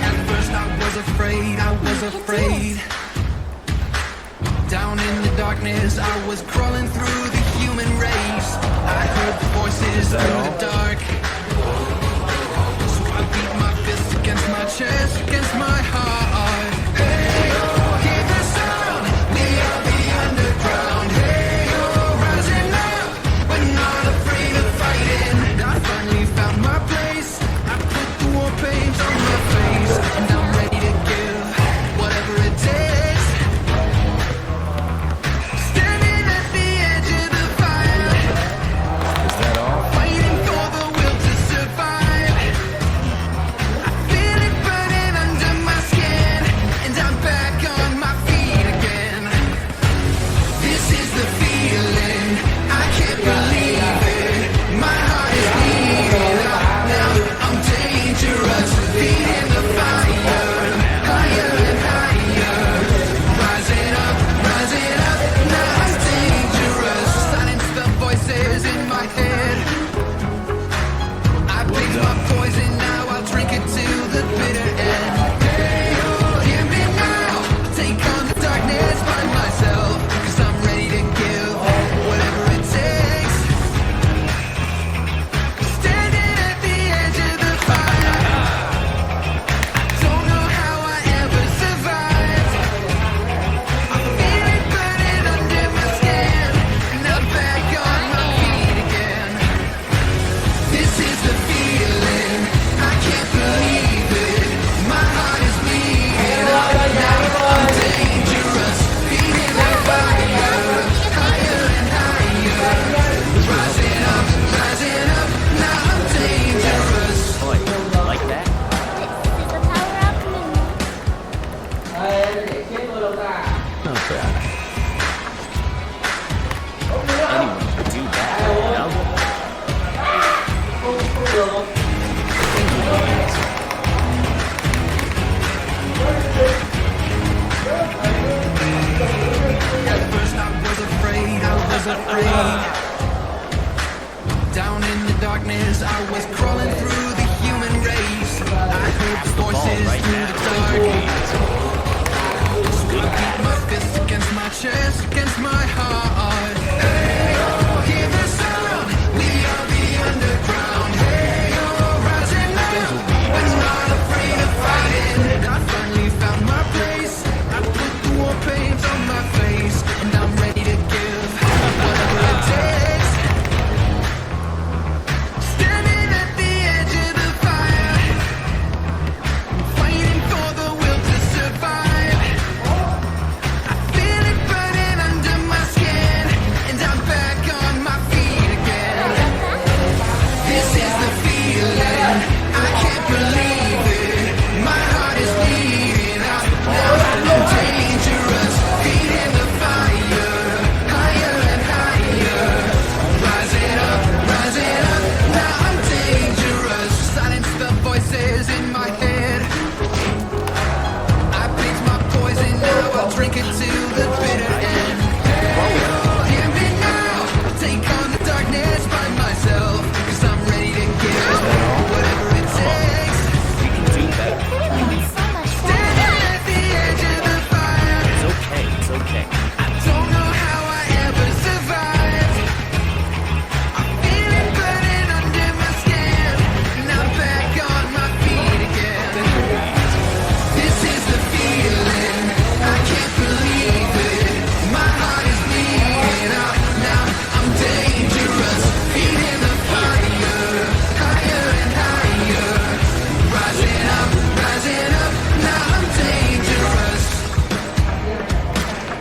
At first I was afraid. Down in the darkness, I was crawling through the human race. I heard the voices through the dark. So I beat my fist against my chest, against my heart. Hey, oh, hear the sound. We are the underground. Hey, oh, rising up. We're not afraid of fighting. I finally found my place. I put the war paint on my face, and I'm ready to give whatever it takes. Standing at the edge of the fire. Is that all? Fighting for the will to survive. I feel it burning under my skin, and I'm back on my feet again. This is the feeling, I can't believe it. My heart is beating up now, I'm dangerous. Feet in the fire, higher and higher. Rising up, now I'm dangerous. Silence the voices in my head. I picked my poison, now I'll drink it to the bitter end. Hey, oh, hear me now. Take on the darkness by myself, 'cause I'm ready to give whatever it takes. Standing at the edge of the fire. Don't know how I ever survived. I feel it burning under my skin, and I'm back on my feet again. This is the feeling, I can't believe it. My heart is bleeding up now, I'm dangerous. Feet in the fire, higher and higher. Rising up, now I'm dangerous. Boy, like that? Not bad. Anyone could do that, you know? At first I was afraid. Down in the darkness, I was crawling through the human race. I heard the voices Right through now. the dark. So I beat my fist against my chest, against my heart. Hey, oh, hear the sound. We are the underground. Hey, oh, rising up. We're not afraid of fighting. I finally found my place. I put the war paint on my face, and I'm ready to give whatever it takes. Standing at the edge of the fire, fighting for the will to survive. I feel it burning under my skin, and I'm back on my feet again. This is the feeling, I can't believe it. My heart is bleeding out now, I'm dangerous. Feet in the fire, higher and higher. Rising up, now I'm dangerous. Silence the voices in my head. I picked my poison, now I'll drink it to the bitter end. Hey, oh, hear me now. Take on the darkness by myself, 'cause I'm ready to give whatever it takes. We can do better. Standing at the edge of the fire. It's okay, it's okay. I don't know how I ever survived. I feel it burning under my skin, and I'm back on my feet again. This is the feeling, I can't believe it. My heart is bleeding out now, I'm dangerous. Feet in the fire, higher and higher. Rising up, now I'm dangerous.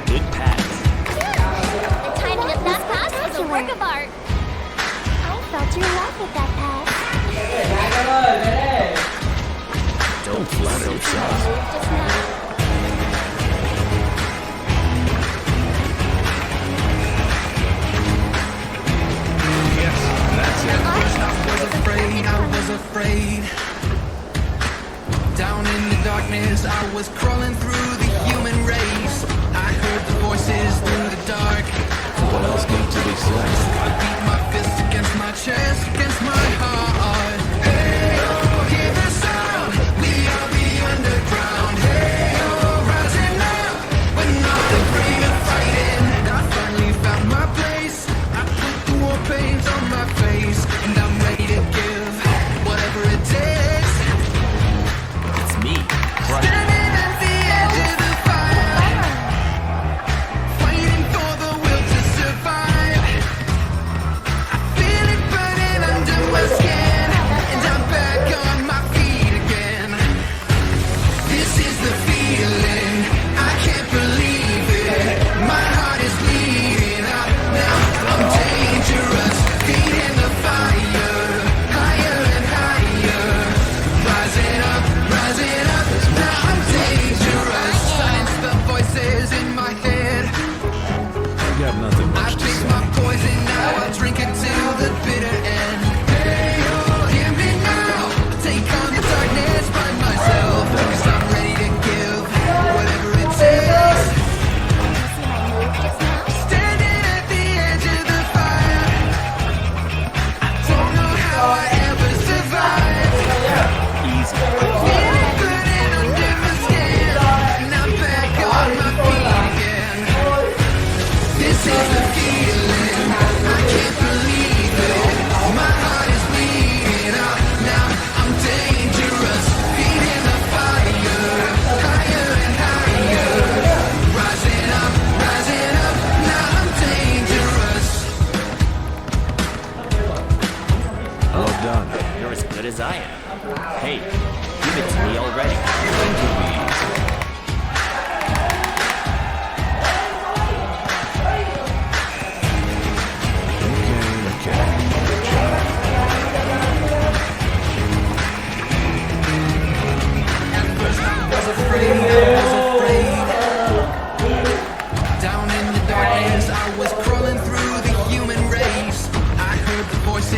Good pass. The timing of that pass was a work of art. I felt your love with that pass. Don't flatter yourself. Just now. Yes, that's it. I was afraid. Down in the darkness, I was crawling through the human race. I heard the voices through the dark. What else needs to be said? I beat my fist against my chest, against my heart. Hey, oh, hear the sound. We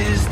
is